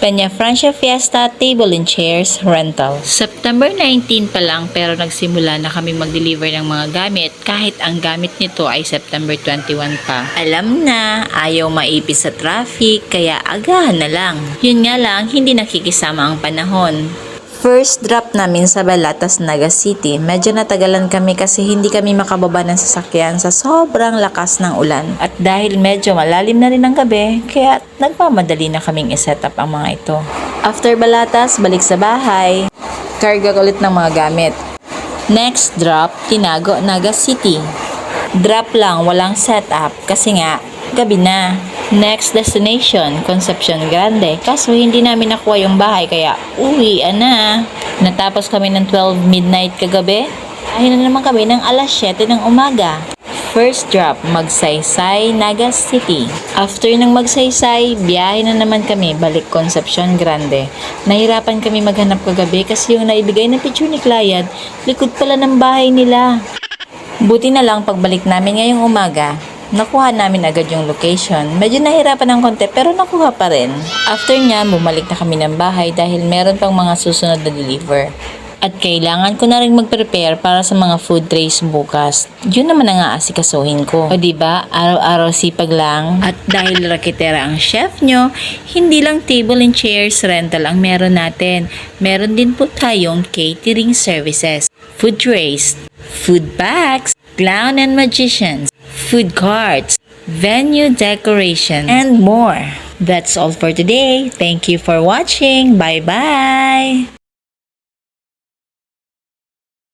Peña Francia Fiesta Table and Chairs Rental. September 19 pa lang pero nagsimula na kami mag-deliver ng mga gamit kahit ang gamit nito ay September 21 pa. Alam na, ayaw maipis sa traffic kaya agahan na lang. Yun nga lang, hindi nakikisama ang panahon. First drop namin sa Balatas, Naga City. Medyo natagalan kami kasi hindi kami makababa ng sasakyan sa sobrang lakas ng ulan. At dahil medyo malalim na rin ang gabi, kaya nagmamadali na kaming iset up ang mga ito. After Balatas, balik sa bahay. Karga ulit ng mga gamit. Next drop, Tinago, Naga City. Drop lang, walang setup kasi nga, gabi na. Next destination, Concepcion Grande. Kaso hindi namin nakuha yung bahay kaya uwi na. Natapos kami ng 12 midnight kagabi. Ay na naman kami ng alas 7 ng umaga. First drop, Magsaysay, Naga City. After ng Magsaysay, biyahe na naman kami balik Concepcion Grande. Nahirapan kami maghanap kagabi kasi yung naibigay na picture ni Clyde, likod pala ng bahay nila. Buti na lang pagbalik namin ngayong umaga, nakuha namin agad yung location. Medyo nahirapan ng konti pero nakuha pa rin. After niya, bumalik na kami ng bahay dahil meron pang mga susunod na deliver. At kailangan ko na rin mag-prepare para sa mga food trays bukas. Yun naman ang aasikasuhin ko. O diba, araw-araw sipag lang. At dahil raketera ang chef nyo, hindi lang table and chairs rental ang meron natin. Meron din po tayong catering services, food trays, food bags, clown and magicians, food carts, venue decoration, and more. That's all for today. Thank you for watching. Bye-bye!